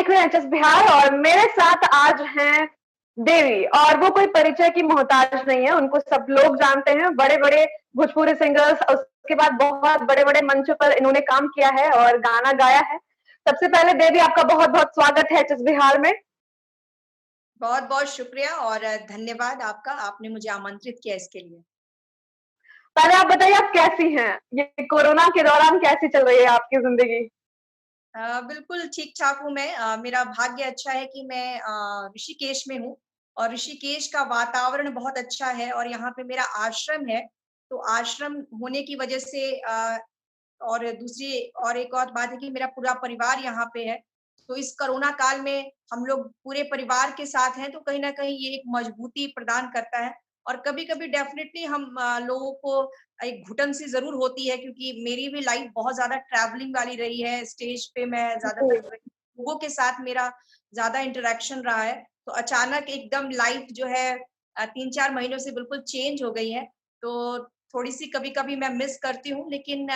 देख रहे हैं एचएस बिहार और मेरे साथ आज हैं देवी और वो कोई परिचय की मोहताज नहीं है, उनको सब लोग जानते हैं, बड़े-बड़े भोजपुरी सिंगर्स उसके बाद बहुत बड़े-बड़े मंचों पर इन्होंने काम किया है और गाना गाया है। सबसे पहले देवी आपका बहुत-बहुत स्वागत है एचएस बिहार में। बहुत-बहुत शुक्रिया और धन्यवाद आपका, आपने मुझे आमंत्रित किया इसके लिए। पहले आप बताइए आप कैसी हैं? ये कोरोना के दौरान कैसी चल रही है आपकी ज़िंदगी? बिल्कुल ठीक-ठाक हूँ मैं। मेरा भाग्य अच्छा है कि मैं ऋषिकेश में हूँ और ऋषिकेश का वातावरण बहुत अच्छा है और यहाँ पे मेरा आश्रम है। तो आश्रम होने की वजह से और दूसरी और एक और बात है कि मेरा पूरा परिवार यहाँ पे है। तो इस कोरोना काल में हम लोग पूरे परिवार के साथ हैं, तो कहीं न कहीं ये एक मजबूती प्रदान करता है और कभी-कभी डेफ़िनेटली हम लोगों को एक घुटन-सी ज़रूर होती है क्योंकि मेरी भी लाइफ़ बहुत ज़्यादा ट्रैवलिंग वाली रही है, स्टेज पे मैं ज़्यादातर जी, लोगों के साथ मेरा ज़्यादा इंटरैक्शन रहा है। तो अचानक एकदम लाइफ़ जो है 3-4 महीनों से बिल्कुल चेंज हो गई है। तो थोड़ी-सी कभी-कभी मैं मिस करती हूँ लेकिन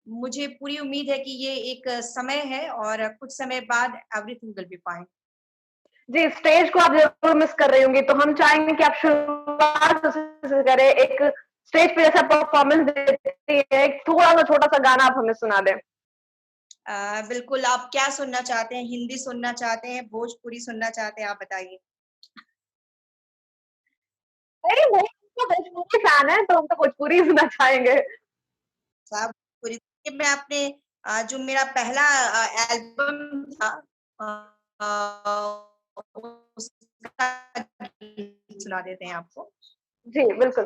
मुझे पूरी उम्मीद है कि ये एक समय है और कुछ समय बाद एवरीथिंग विल बी फाइन। जी, स्टेज को आप ज़रूर मिस कर रही होंगी, तो हम चाहेंगे कि आप शुरुआत से करें, एक स्टेज पे जैसा परफॉर्मेंस देती है, एक थोड़ा-सा छोटा-सा गाना आप हमें सुना दें। बिल्कुल, आप क्या सुनना चाहते हैं? हिंदी सुनना चाहते हैं, भोजपुरी सुनना चाहते हैं, आप बताइए? नहीं, नहीं, हम तो भोजपुरी फैन हैं, तो हम तो भोजपुरी ही सुनना चाहेंगे। साहब पूरी मैं अपने जो मेरा पहला एल्बम था उसका गीत सुना देते हैं आपको। जी, बिल्कुल।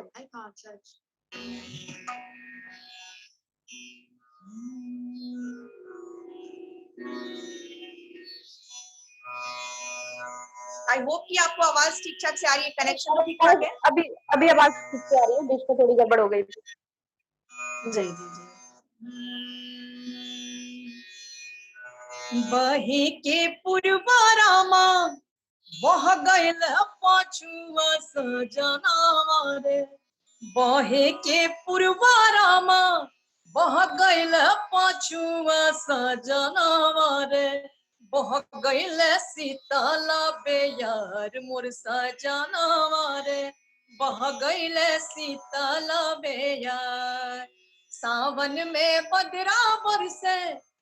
आई होप कि आपको आवाज़ ठीक-ठाक से आ रही है, कनेक्शन अब ठीक-ठाक है? अभी अभी आवाज़ ठीक से आ रही है, बीच में थोड़ी गड़बड़ हो गई थी। जी, जी। जी, जी। बहे के पुरवारामा बह गइल पाछुआ सजनावा रे बहे के पुरवारामा बह गइल पाछुआ सजनावा रे बह गइल सीताला बेयार मोर सजनावा रे बह गइल सीताला बेयार सावन में बदरा बरसे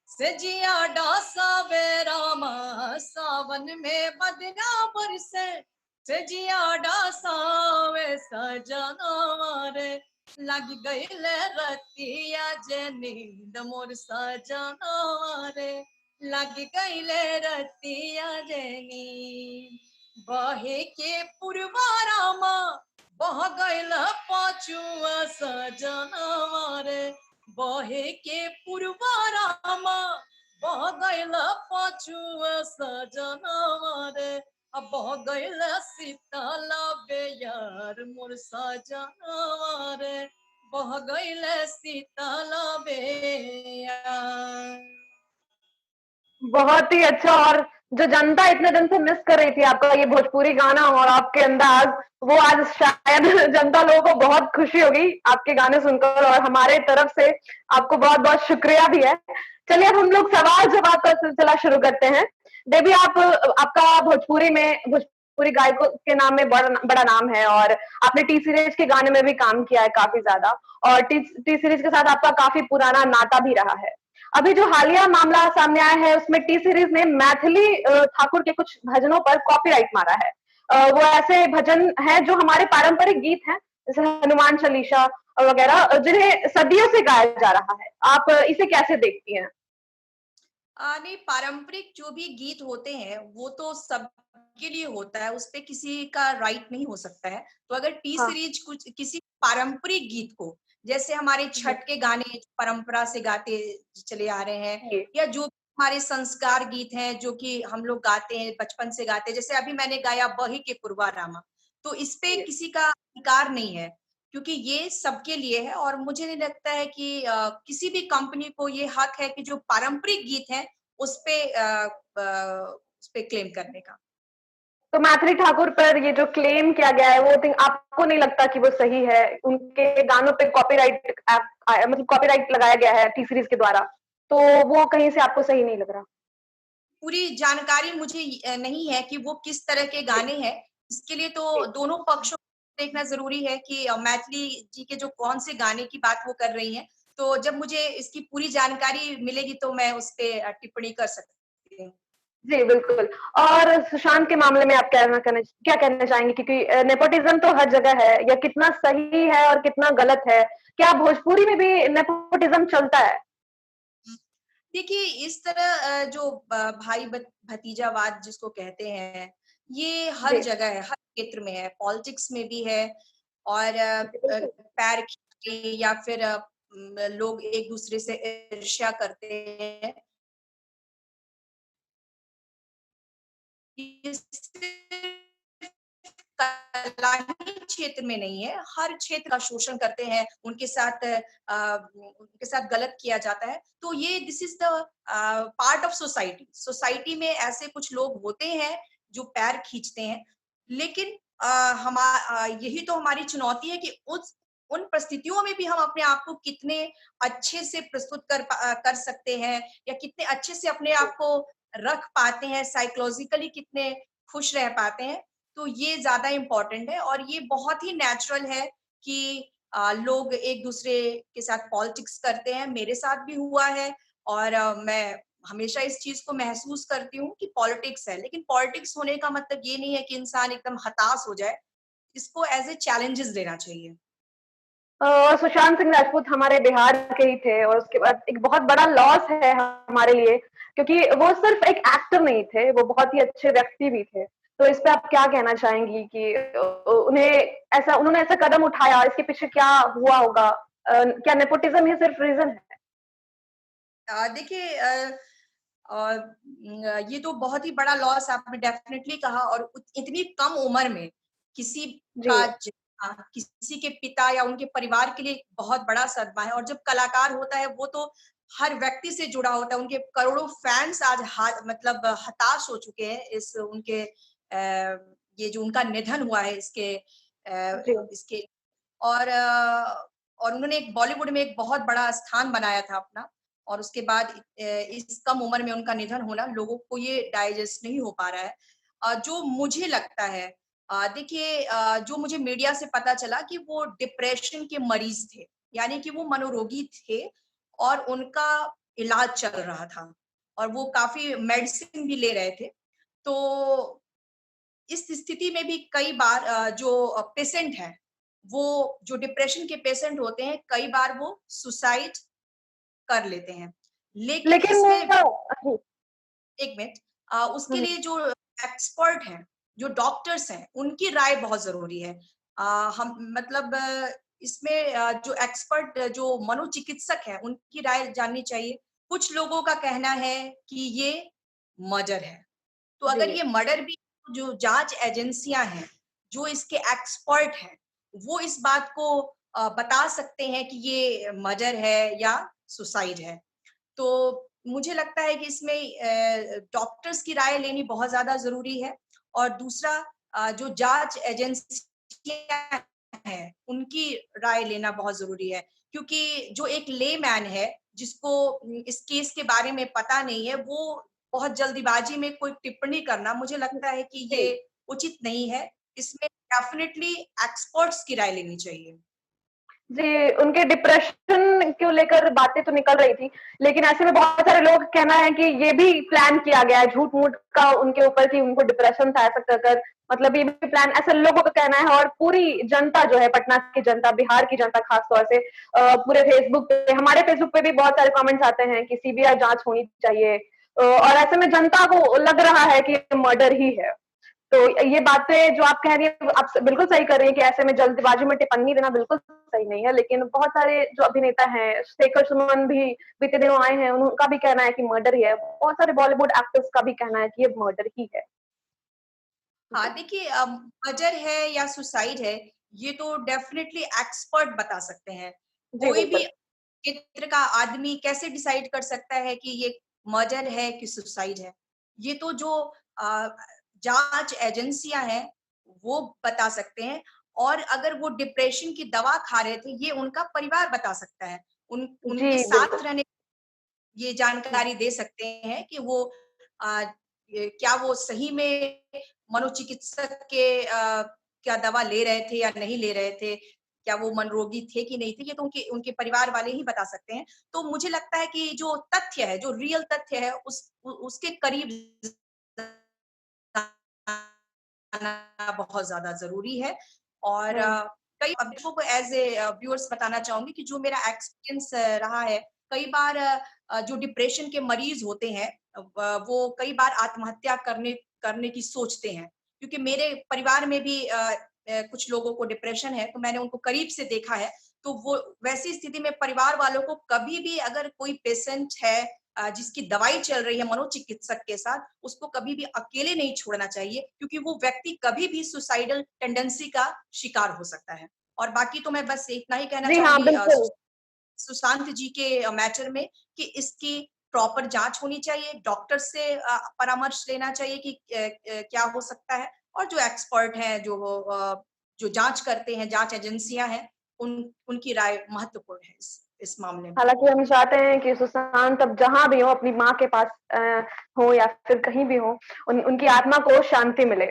सजिया डासा वे रामा सावन में बदरा बरसे सजिया डासा वे सजना रे लग गईल रतिया जे नींद मोर सजना रे लग गईल रतिया जे नींद बहे के पुरवारामा बह गईल पाछुआ सजना रे बहे के पुरवारामा बह गईल पाछुआ सजनावा रे अब बह गईल सीताला बेयार मोर सजनावा रे बह गईल सीताला बेयार। बहुत ही अच्छा और जो जनता इतने दिन से मिस कर रही थी आपका ये भोजपुरी गाना और आपके अंदाज, वो आज शायद जनता लोगों को बहुत खुशी होगी आपके गाने सुनकर और हमारे तरफ से आपको बहुत-बहुत शुक्रिया भी है। चलिए अब हम लोग सवाल-जवाब का सिलसिला शुरू करते हैं। देवी आप आपका भोजपुरी गायकों के नाम में बड़ा नाम है और आपने टी सीरीज के गाने में भी काम किया है काफ़ी ज़्यादा और टी सीरीज के साथ आपका काफ़ी पुराना नाता भी रहा है। अभी जो हालिया मामला सामने आया है उसमें टी सीरीज ने मैथिली ठाकुर के कुछ भजनों पर कॉपीराइट मारा है। वो ऐसे भजन हैं जो हमारे पारंपरिक गीत हैं जैसे हनुमान चालीसा वगैरह जिन्हें सदियों से गाया जा रहा है। आप इसे कैसे देखती हैं? नहीं पारंपरिक जो भी गीत होते हैं वो तो सबके लिए होता है, उसपे किसी का राइट नहीं हो सकता है। तो अगर टी हाँ, सीरीज कुछ किसी पारंपरिक गीत को जैसे हमारे जी, छठ के गाने परंपरा से गाते चले आ रहे हैं जी, या जो हमारे संस्कार गीत हैं जो कि हम लोग गाते हैं बचपन से गाते हैं जैसे अभी मैंने गाया बही के पुरवा रामा तो इस पे जी। किसी का अधिकार नहीं है क्योंकि ये सबके लिए है और मुझे नहीं लगता है कि किसी भी कंपनी को ये हक है कि जो पारंपरिक गीत हैं उसपे उसपे क्लेम करने का। तो मैथिली ठाकुर पर ये जो क्लेम किया गया है वो थिंक आपको नहीं लगता कि वो सही है? उनके गानों पे कॉपीराइट मतलब कॉपीराइट लगाया गया है टी सीरीज के द्वारा, तो वो कहीं से आपको सही नहीं लग रहा? पूरी जानकारी मुझे नहीं है कि वो किस तरह के जी, गाने हैं। इसके लिए तो जी। दोनों पक्षों को देखना ज़रूरी है कि मैथिली जी के जो कौन-से गाने की बात वो कर रही हैं। तो जब मुझे इसकी पूरी जानकारी मिलेगी तो मैं उस पे टिप्पणी कर सकती हूँ। जी, बिल्कुल। और सुशांत के मामले में आप क्या कहना चाहेंगे? क्योंकि नेपोटिज़्म तो हर जगह है, या कितना सही है और कितना गलत है? क्या भोजपुरी में भी नेपोटिज़्म चलता है? देखिए, इस तरह जो भाई भतीजावाद जिसको कहते हैं, ये हर जी, जगह है, हर क्षेत्र में है, पॉलिटिक्स में भी है और जी, बिल्कुल। पैर खींच के या फिर लोग एक-दूसरे से ईर्ष्या करते हैं। ये सिर्फ कला ही क्षेत्र में नहीं है, हर क्षेत्र का शोषण करते हैं, उनके साथ गलत किया जाता है। तो ये this is the part of society. Society में ऐसे कुछ लोग होते हैं जो पैर खींचते हैं, लेकिन यही तो हमारी चुनौती है कि उस उन परिस्थितियों में भी हम अपने आप को कितने अच्छे से प्रस्तुत कर सकते हैं या कितने अच्छे से अपने जी, आप को रख पाते हैं, साइकोलॉजिकली कितने खुश रह पाते हैं। तो ये ज़्यादा इम्पोर्टेंट है और ये बहुत ही नेचुरल है कि लोग एक-दूसरे के साथ पॉलिटिक्स करते हैं। मेरे साथ भी हुआ है और मैं हमेशा इस चीज़ को महसूस करती हूँ कि पॉलिटिक्स है, लेकिन पॉलिटिक्स होने का मतलब ये नहीं है कि इंसान एकदम हताश हो जाए। इसको एज़ अ चैलेंजेस लेना चाहिए। सुशांत सिंह राजपूत हमारे बिहार के ही थे, और उसके बाद एक बहुत बड़ा लॉस है हमारे लिए, क्योंकि वो सिर्फ एक एक्टर नहीं थे, वो बहुत ही अच्छे व्यक्ति भी थे। तो इस पे आप क्या कहना चाहेंगी कि उन्होंने ऐसा कदम उठाया, इसके पीछे क्या हुआ होगा? क्या नेपोटिज़्म ही सिर्फ रीज़न है? देखिए ये तो बहुत ही बड़ा लॉस आपने डेफ़िनेटली कहा और इतनी कम उम्र में किसी जी, का किसी के पिता या उनके परिवार के लिए बहुत बड़ा सदमा है और जब कलाकार होता है वो तो हर व्यक्ति से जुड़ा होता है। उनके करोड़ों फैन्स आज मतलब हताश हो चुके हैं इस उनके ये जो उनका निधन हुआ है जी, इसके और उन्होंने एक बॉलीवुड में एक बहुत बड़ा स्थान बनाया था अपना और उसके बाद इस कम उम्र में उनका निधन होना लोगों को ये डाइजेस्ट नहीं हो पा रहा है। जो मुझे लगता है देखिए जो मुझे मीडिया से पता चला कि वो डिप्रेशन के मरीज थे, यानी कि वो मनोरोगी थे और उनका इलाज चल रहा था और वो काफ़ी मेडिसिन भी ले रहे थे। तो इस स्थिति में भी कई बार जो पेशेंट हैं, वो जो डिप्रेशन के पेशेंट होते हैं, कई बार वो सुसाइड कर लेते हैं। लेकिन लेकिन इसमें जी, एक मिनट उसके हुँ, लिए जो एक्सपर्ट हैं, जो डॉक्टर्स हैं, उनकी राय बहुत ज़रूरी है। अ, हम मतलब इसमें जो एक्सपर्ट जो मनोचिकित्सक हैं, उनकी राय जाननी चाहिए। कुछ लोगों का कहना है कि ये मर्डर है। तो जी, अगर ये मर्डर भी जो जाँच एजेंसियाँ हैं, जो इसके एक्सपर्ट हैं, वो इस बात को बता सकते हैं कि ये मर्डर है या सुसाइड है। तो मुझे लगता है कि इसमें डॉक्टर्स की राय लेनी बहुत ज़्यादा ज़रूरी है और दूसरा जो जाँच एजेंसियाँ हैं, उनकी राय लेना बहुत ज़रूरी है। क्योंकि जो एक लेमैन है, जिसको इस केस के बारे में पता नहीं है, वो बहुत जल्दीबाजी में कोई टिप्पणी करना मुझे लगता है कि जी। ये उचित नहीं है। इसमें डेफ़िनिटली एक्सपर्ट्स की राय लेनी चाहिए। जी, उनके डिप्रेशन को लेकर बातें तो निकल रही थी, लेकिन ऐसे में बहुत सारे लोग कहना है कि ये भी प्लान किया गया है झूठ-मूठ का उनके ऊपर, कि उनको डिप्रेशन था, ऐसा कर मतलब ये भी प्लान, ऐसा लोगों का कहना है। और पूरी जनता जो है, पटना की जनता, बिहार की जनता खास तौर से पूरे फेसबुक पे, हमारे फेसबुक पे भी बहुत सारे कमेंट्स आते हैं कि सीबीआई जाँच होनी चाहिए। और ऐसे में जनता को लग रहा है कि मर्डर ही है। तो ये बातें जो आप कह रही हैं, आप बिल्कुल सही कर रही हैं कि ऐसे में जल्दबाजी में टिप्पणी देना बिल्कुल सही नहीं है। लेकिन बहुत सारे जो अभिनेता हैं, शेखर सुमन भी बीते दिनों आए हैं, उनका भी कहना है कि मर्डर ही है। बहुत सारे बॉलीवुड एक्टर्स का भी कहना है कि ये मर्डर ही है। जी, हाँ, देखिए मर्डर है या सुसाइड है, ये तो डेफ़िनिटली एक्सपर्ट बता सकते हैं। जी कोई भी बिल्कुल। क्षेत्र का आदमी कैसे डिसाइड कर सकता है कि ये मर्डर है कि सुसाइड है? ये तो जो अ, जाँच एजेंसियाँ हैं, वो बता सकते हैं और अगर वो डिप्रेशन की दवा खा रहे थे, ये उनका परिवार बता सकता है। जी, उनके साथ बिल्कुल। रहने ये जानकारी दे सकते हैं कि वो क्या वो सही में मनोचिकित्सक के क्या दवा ले रहे थे या नहीं ले रहे थे? क्या वो मनोरोगी थे कि नहीं थे? ये तो उनके उनके परिवार वाले ही बता सकते हैं। तो मुझे लगता है कि जो तथ्य है, जो रियल तथ्य है उसके करीब जाना बहुत ज़्यादा ज़रूरी है और हुँ। कई लोगों को एज़ ए व्यूअर्स बताना चाहूँगी कि जो मेरा एक्सपीरियंस रहा है, कई बार जो डिप्रेशन के मरीज़ होते हैं वो कई बार आत्महत्या करने करने की सोचते हैं। क्योंकि मेरे परिवार में भी कुछ लोगों को डिप्रेशन है, तो मैंने उनको करीब से देखा है। तो वो वैसी स्थिति में परिवार वालों को कभी भी अगर कोई पेशेंट है जिसकी दवाई चल रही है मनोचिकित्सक के साथ, उसको कभी भी अकेले नहीं छोड़ना चाहिए क्योंकि वो व्यक्ति कभी भी सुसाइडल टेंडेंसी का शिकार हो सकता है। और बाकी तो मैं बस इतना ही कहना जी हाँ, चाहूँगी बिल्कुल। सुशांत जी के मैटर में कि इसकी प्रॉपर जाँच होनी चाहिए, डॉक्टर से परामर्श लेना चाहिए कि क्या हो सकता है और जो एक्सपर्ट हैं, जो जाँच करते हैं, जाँच एजेंसियाँ हैं, उनकी राय महत्वपूर्ण है इस मामले में। हालाँकि हम चाहते हैं कि सुशांत अब जहाँ भी हो अपनी माँ के पास हो या फिर कहीं भी हो, उनकी आत्मा को शांति मिले।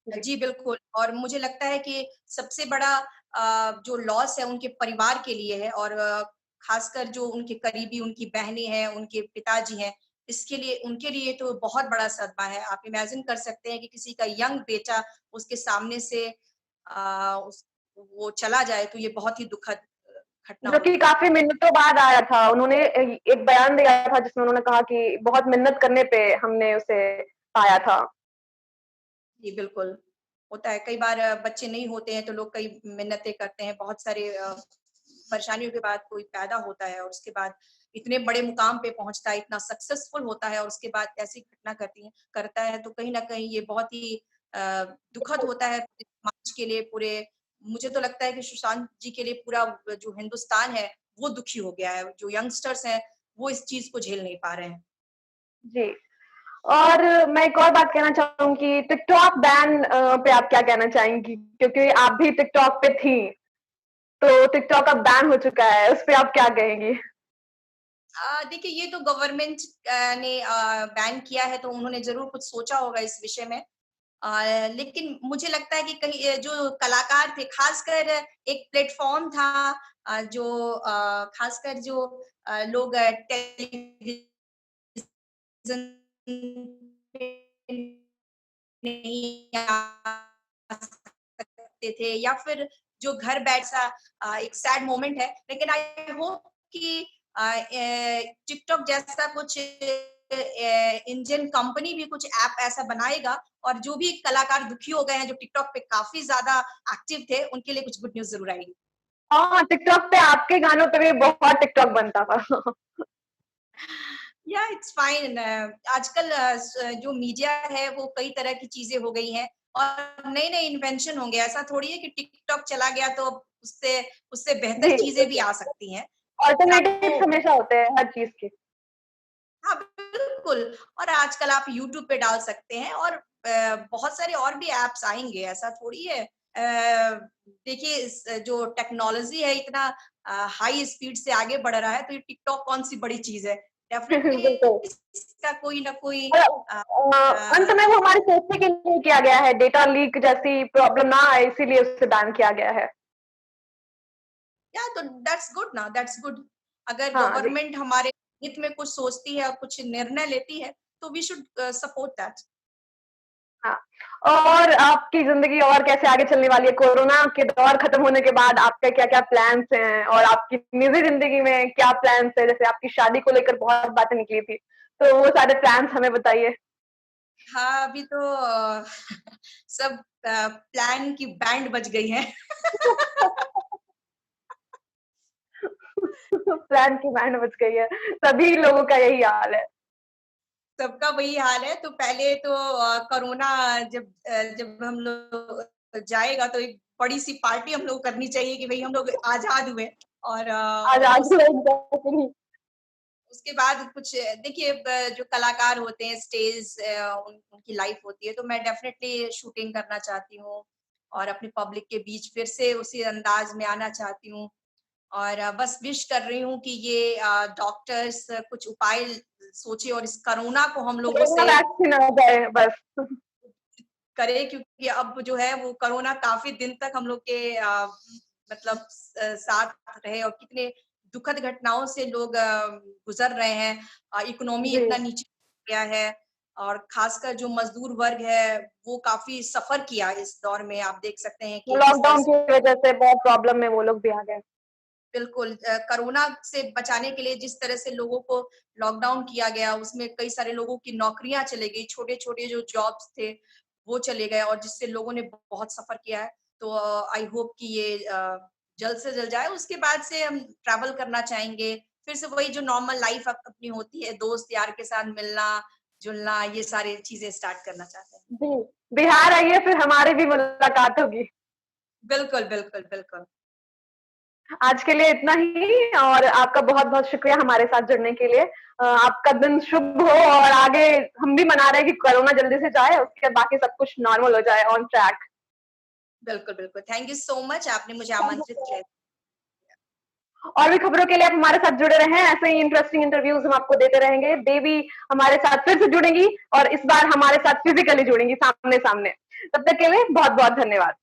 जी। जी, बिल्कुल और मुझे लगता है कि सबसे बड़ा जो लॉस है उनके परिवार के लिए है और ख़ासकर जो उनके करीबी उनकी बहनें हैं, उनके पिताजी हैं, इसके लिए उनके लिए तो बहुत बड़ा सदमा है। आप इमेजिन कर सकते हैं कि किसी का यंग बेटा उसके सामने से उस वो चला जाए तो ये बहुत ही दुखद घटना जो कि होगी। काफ़ी मिन्नतों बाद आया था। उन्होंने एक बयान दिया था जिसमें उन्होंने कहा कि बहुत मिन्नत करने पे हमने उसे पाया था। जी, बिल्कुल, होता है। कई बार बच्चे नहीं होते हैं तो लोग कई मिन्नतें करते हैं, बहुत सारे परेशानियों के बाद कोई पैदा होता है और उसके बाद इतने बड़े मुकाम पे पहुँचता है, इतना सक्सेसफुल होता है और उसके बाद ऐसी घटना करता है तो कहीं न कहीं ये बहुत ही अ, दुखद होता है पूरे समाज के लिए, पूरे मुझे तो लगता है कि सुशांत जी के लिए पूरा जो हिंदुस्तान है, वो दुखी हो गया है। जो यंगस्टर्स हैं, वो इस चीज़ को झेल नहीं पा रहे हैं। जी। और मैं एक और बात कहना चाहूँगी टिकटॉक बैन पे आप क्या कहना चाहेंगी? क्योंकि आप भी टिकटॉक पे थीं, तो टिकटॉक अब बैन हो चुका है, उस पे आप क्या कहेंगी? देखिए ये तो गवर्नमेंट ने बैन किया है तो उन्होंने ज़रूर कुछ सोचा होगा इस विषय में। लेकिन मुझे लगता है कि कहीं जो कलाकार थे ख़ासकर एक प्लेटफ़ॉर्म था जो ख़ासकर जो लोग टेलीविज़न पे नहीं आ सकते थे या फिर जो घर बैठ सा एक सैड मोमेंट है। लेकिन आई होप कि टिकटॉक जैसा कुछ इंडियन कंपनी भी कुछ ऐप ऐसा बनाएगा और जो भी कलाकार दुखी हो गए हैं, जो टिकटॉक पे काफ़ी ज़्यादा एक्टिव थे, उनके लिए कुछ गुड न्यूज़ ज़रूर आएगी। हाँ, टिकटॉक पे आपके गानों पे भी बहुत टिकटॉक बनता था। या इट्स फाइन आजकल जो मीडिया है वो कई तरह की चीजें हो गई हैं और नए नए इन्वेंशन होंगे ऐसा थोड़ी है कि टिकटॉक चला गया तो उससे उससे बेहतर जी, चीजें भी आ सकती हैं अगर आपको अल्टरनेटिव्स हमेशा होते हैं हर चीज़ के। हाँ बिल्कुल और आजकल आप यूट्यूब पे डाल सकते हैं और बहुत सारे और भी एप्स आएंगे ऐसा थोड़ी है देखिए जो टेक्नोलॉजी है इतना हाई स्पीड से आगे बढ़ रहा है तो ये टिकटॉक कौन सी बड़ी चीज है डेफिनेटली बिल्कुल। इसका कोई ना कोई और अंत अ, में वो हमारी सेफ्टी के लिए किया गया है, डेटा लीक जैसी प्रॉब्लम ना आए इसीलिए उसे बैन किया गया है। या तो दैट्स गुड ना दैट्स गुड अगर हाँ जी, गवर्नमेंट हमारे हित में कुछ सोचती है और कुछ निर्णय लेती है तो वी शुड सपोर्ट दैट हाँ। और आपकी ज़िंदगी और कैसे आगे चलने वाली है? कोरोना के दौर खत्म होने के बाद आपके क्या-क्या प्लान्स हैं? और आपकी निजी ज़िंदगी में क्या प्लान्स हैं? जैसे आपकी शादी को लेकर बहुत बातें निकली थी, तो वो सारे प्लान्स हमें बताइए। हाँ अभी तो सब प्लान की बैंड बज गई है प्लान की बैंड बज गई है, सभी लोगों का यही हाल है। सबका वही हाल है तो पहले तो कोरोना जब हम लोग जाएगा तो एक बड़ी सी पार्टी हम लोग करनी चाहिए कि भाई हम लोग आजाद हुए और आज़ाद हुए एग्ज़ैक्टली। उसके बाद कुछ देखिए जो कलाकार होते हैं स्टेज उनकी लाइफ होती है तो मैं डेफिनेटली शूटिंग करना चाहती हूँ और अपनी पब्लिक के बीच फिर से उसी अंदाज में आना चाहती हूँ और बस विश कर रही हूँ कि ये डॉक्टर्स कुछ उपाय सोचे और इस कोरोना को हम लोगों कोरोना से वैक्सीन आ जाए बस। करें, क्योंकि अब जो है वो कोरोना काफ़ी दिन तक हम लोग के मतलब साथ रहे और कितने दुखद घटनाओं से लोग गुज़र रहे हैं। इकोनॉमी जी, इतना नीचे गया है और ख़ासकर जो मज़दूर वर्ग है, वो काफ़ी सफ़र किया इस दौर में। आप देख सकते हैं कि किस तरह लॉकडाउन से की वजह से बहुत प्रॉब्लम में वो लोग भी आ गए। बिल्कुल कोरोना से बचाने के लिए जिस तरह से लोगों को लॉकडाउन किया गया, उसमें कई सारे लोगों की नौकरियाँ चली गई, छोटे-छोटे जो जॉब्स थे, वो चले गए और जिससे लोगों ने बहुत सफ़र किया है। तो आई होप कि ये जल्द से जल्द जाए, उसके बाद से हम ट्रैवल करना चाहेंगे, फिर से वही जो नॉर्मल लाइफ़ अपनी होती है, दोस्त यार के साथ मिलना-जुलना, ये सारी चीज़ें स्टार्ट करना चाहते हैं। जी, बिहार आइए फिर हमारी भी मुलाकात होगी। बिल्कुल, बिल्कुल, बिल्कुल। आज के लिए इतना ही और आपका बहुत-बहुत शुक्रिया हमारे साथ जुड़ने के लिए। आपका दिन शुभ हो और आगे हम भी मना रहे हैं कि कोरोना जल्दी से जाए, उसके बाद बाकी सब कुछ नॉर्मल हो जाए, ऑन ट्रैक। बिल्कुल, बिल्कुल। थैंक यू सो मच आपने मुझे आमंत्रित किया। और भी खबरों के लिए आप हमारे साथ जुड़े रहें, ऐसे ही इंटरेस्टिंग इंटरव्यूज़ हम आपको देते रहेंगे। देवी हमारे साथ फिर से जुड़ेंगी और इस बार हमारे साथ फिज़िकली जुड़ेंगी सामने-सामने। तब तक के लिए बहुत-बहुत धन्यवाद।